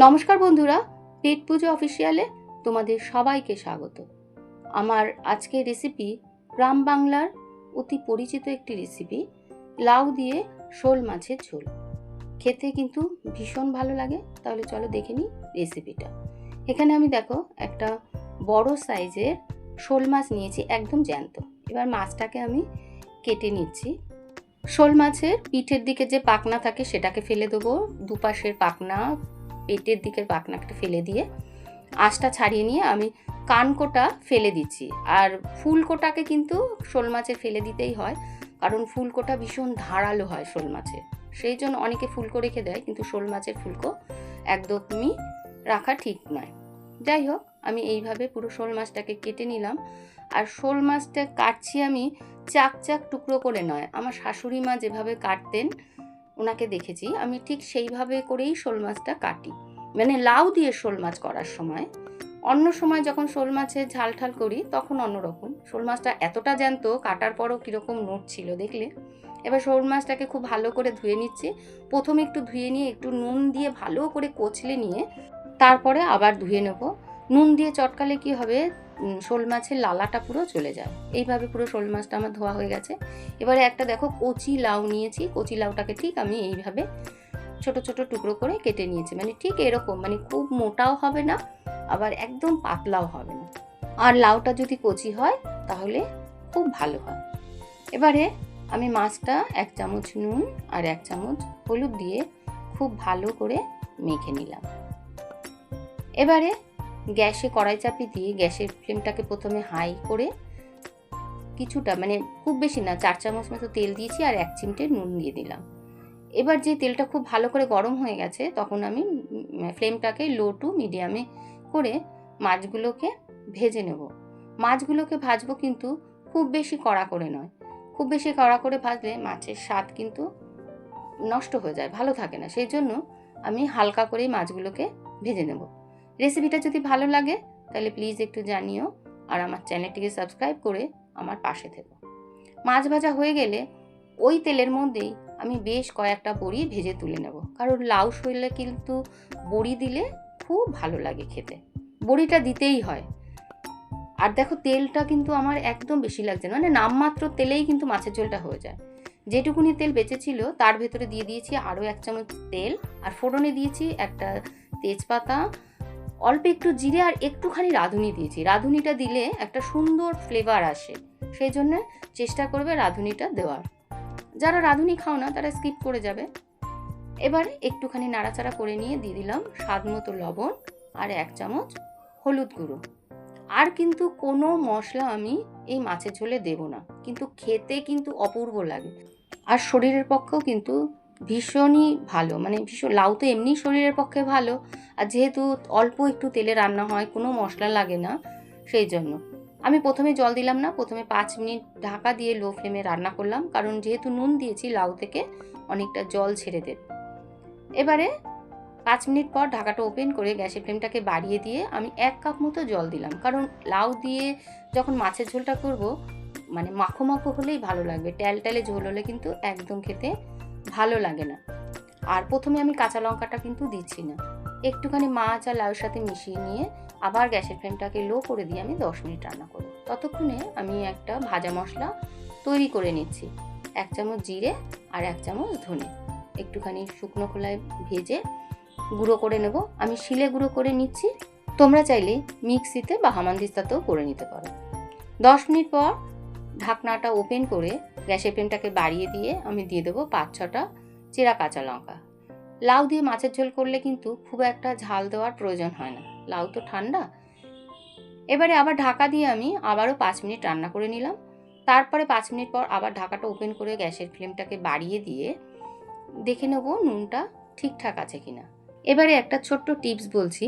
নমস্কার বন্ধুরা, পেট পুজো অফিসিয়ালে তোমাদের সবাইকে স্বাগত। আমার আজকের রেসিপি গ্রাম বাংলার অতি পরিচিত একটি রেসিপি, লাউ দিয়ে শোল মাছের ঝোল। খেতে কিন্তু ভীষণ ভালো লাগে। তাহলে চলো দেখে নিই রেসিপিটা। এখানে আমি দেখো একটা বড় সাইজের শোল মাছ নিয়েছি, একদম জ্যান্ত। এবার মাছটাকে আমি কেটে নিচ্ছি। শোল মাছের পিঠের দিকে যে পাখনা থাকে সেটাকে ফেলে দেবো, দুপাশের পাখনা, পেটের দিকের পাখনাটা ফেলে দিয়ে আঁশটা ছাড়িয়ে নিয়ে আমি কানকোটা ফেলে দিচ্ছি। আর ফুলকোটাকে কিন্তু শোল মাছের ফেলে দিতেই হয়, কারণ ফুলকোটা ভীষণ ধারালো হয় শোল মাছের। সেই জন্য অনেকে ফুলকো রেখে দেয়, কিন্তু শোল মাছের ফুলকো একদমই রাখা ঠিক নয়। যাই হোক, আমি এইভাবে পুরো শোল মাছটাকে কেটে নিলাম। আর শোল মাছটা কাটছি আমি চাক চাক টুকরো করে নয়, আমার শাশুড়ি মা যেভাবে কাটতেন ওনাকে দেখেছি, আমি ঠিক সেইভাবে করেই শোল মাছটা কাটি। মানে লাউ দিয়ে শোল মাছ করার সময়, অন্য সময় যখন শোল মাছের ঝাল ঠাল করি তখন অন্যরকম। শোল মাছটা এতটা জ্যান্ত, কাটার পরও কীরকম নোট ছিল দেখলে। এবার শোল মাছটাকে খুব ভালো করে ধুয়ে নিচ্ছি। প্রথমে একটু ধুয়ে নিয়ে একটু নুন দিয়ে ভালো করে কচলে নিয়ে তারপরে আবার ধুয়ে নেব। নুন দিয়ে চটকালে কি হবে, শোল মাছের লালাটা পুরো চলে যায়। এইভাবে পুরো শোল মাছটা আমার ধোয়া হয়ে গেছে। এবারে একটা দেখো কচি লাউ নিয়েছি, কচি লাউটাকে ঠিক আমি এইভাবে ছোট ছোট টুকরো করে কেটে নিয়েছি। মানে ঠিক এরকম, মানে খুব মোটাও হবে না, আবার একদম পাতলাও হবে না। আর লাউটা যদি কচি হয় তাহলে খুব ভালো হয়। এবারে আমি মাছটা 1 চামচ নুন আর 1 চামচ হলুদ দিয়ে খুব ভালো করে মেখে নিলাম। এবারে গ্যাসে কড়াই চাপিয়ে দিয়ে গ্যাসের ফ্লেমটাকে প্রথমে হাই করে কিছুটা, মানে খুব বেশি না, 4 চামচ মতো তেল দিয়েছি আর 1 চিমটে নুন দিয়ে দিলাম। এবার যে তেলটা খুব ভালো করে গরম হয়ে গেছে, তখন আমি ফ্লেমটাকে লো টু মিডিয়ামে করে মাছগুলোকে ভেজে নেব। মাছগুলোকে ভাজবো কিন্তু খুব বেশি কড়া করে নয়। খুব বেশি কড়া করে ভাজলে মাছের স্বাদ কিন্তু নষ্ট হয়ে যায়, ভালো থাকে না। সেই জন্য আমি হালকা করেই মাছগুলোকে ভেজে নেব। রেসিপিটা যদি ভালো লাগে তাহলে প্লিজ একটু জানিও, আর আমার চ্যানেলটিকে সাবস্ক্রাইব করে আমার পাশে থেকো। মাছ ভাজা হয়ে গেলে ওই তেলের মধ্যেই আমি বেশ কয়েকটা বড়ি ভেজে তুলে নেব, কারণ লাউ শৈলে কিন্তু বড়ি দিলে খুব ভালো লাগে খেতে। বড়িটা দিতেই হয়। আর দেখো তেলটা কিন্তু আমার একদম বেশি লাগছে না, মানে নামমাত্র তেলেই কিন্তু মাছের ঝোলটা হয়ে যায়। যেটুকুনি তেল বেঁচেছিল তার ভেতরে দিয়ে দিয়েছি আরও 1 চামচ তেল, আর ফোড়নে দিয়েছি একটা তেজপাতা, অল্প একটু জিরে আর একটুখানি রাঁধুনি দিয়েছি। রাঁধুনিটা দিলে একটা সুন্দর ফ্লেভার আসে, সেই জন্য চেষ্টা করবে রাঁধুনিটা দেওয়ার। যারা রাঁধুনি খাও না তারা স্কিপ করে যাবে। এবারে একটুখানি নাড়াচাড়া করে নিয়ে দিয়ে দিলাম স্বাদ মতো লবণ আর 1 চামচ হলুদ গুঁড়ো। আর কিন্তু কোনো মশলা আমি এই মাছের ঝোলে দেব না, কিন্তু খেতে কিন্তু অপূর্ব লাগে। আর শরীরের পক্ষেও কিন্তু ভীষণই ভালো, মানে ভীষণ, লাউ তো এমনি শরীরের পক্ষে ভালো, আর যেহেতু অল্প একটু তেলে রান্না হয়, কোনো মশলা লাগে না, সেই জন্য আমি প্রথমে জল দিলাম না। প্রথমে 5 মিনিট ঢাকা দিয়ে লো ফ্লেমে রান্না করলাম, কারণ যেহেতু নুন দিয়েছি লাউ থেকে অনেকটা জল ছেড়ে দেবে। এবারে 5 মিনিট পর ঢাকাটা ওপেন করে গ্যাসের ফ্লেমটাকে বাড়িয়ে দিয়ে আমি 1 কাপ মতো জল দিলাম, কারণ লাউ দিয়ে যখন মাছের ঝোলটা করব, মানে মাখো মাখো হলেই ভালো লাগবে। ট্যালট্যালে ঝোল হলে কিন্তু একদম খেতে ভালো লাগে না। আর প্রথমে আমি কাঁচা লঙ্কাটা কিন্তু দিচ্ছি না। একটুখানি মাছ আর লাউয়ের সাথে মিশিয়ে নিয়ে আবার গ্যাসের ফ্লেমটাকে লো করে দিয়ে আমি 10 মিনিট রান্না করব। ততক্ষণে আমি একটা ভাজা মশলা তৈরি করে নিচ্ছি। 1 চামচ জিরে আর 1 চামচ ধনে একটুখানি শুকনো খোলায় ভেজে গুঁড়ো করে নেব। আমি শিলে গুঁড়ো করে নিচ্ছি, তোমরা চাইলে মিক্সিতে বা হামানদিস্তাতেও করে নিতে পারো। 10 মিনিট পর ঢাকনাটা ওপেন করে গ্যাসের ফ্লেমটাকে বাড়িয়ে দিয়ে আমি দিয়ে দেবো 5-6টা চেরা কাঁচা লঙ্কা। লাউ দিয়ে মাছের ঝোল করলে কিন্তু খুব একটা ঝাল দেওয়ার প্রয়োজন হয় না, লাউ তো ঠান্ডা। এবারে আবার ঢাকা দিয়ে আমি আবারও 5 মিনিট রান্না করে নিলাম। তারপরে 5 মিনিট পর আবার ঢাকাটা ওপেন করে গ্যাসের ফ্লেমটাকে বাড়িয়ে দিয়ে দেখে নেবো নুনটা ঠিকঠাক আছে কিনা। এবারে একটা ছোট্ট টিপস বলছি,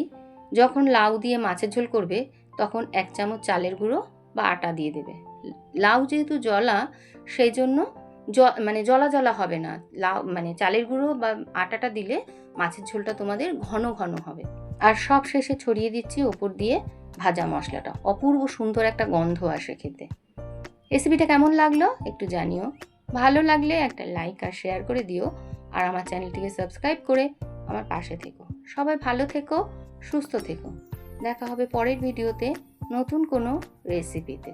যখন লাউ দিয়ে মাছের ঝোল করবে তখন 1 চামচ চালের গুঁড়ো বা আটা দিয়ে দেবে। লাউ যেহেতু জলা, সেই জন্য মানে জলা জলা হবে না। লাউ মানে চালের গুঁড়ো বা আটাটা দিলে মাছের ঝোলটা তোমাদের ঘন ঘন হবে। আর সব শেষে ছড়িয়ে দিচ্ছি ওপর দিয়ে ভাজা মশলাটা, অপূর্ব সুন্দর একটা গন্ধ আসে খেতে। রেসিপিটা কেমন লাগলো একটু জানিও। ভালো লাগলে একটা লাইক আর শেয়ার করে দিও, আর আমার চ্যানেলটিকে সাবস্ক্রাইব করে আমার পাশে থেকো। সবাই ভালো থেকো, সুস্থ থেকো। দেখা হবে পরের ভিডিওতে নতুন কোনো রেসিপিতে।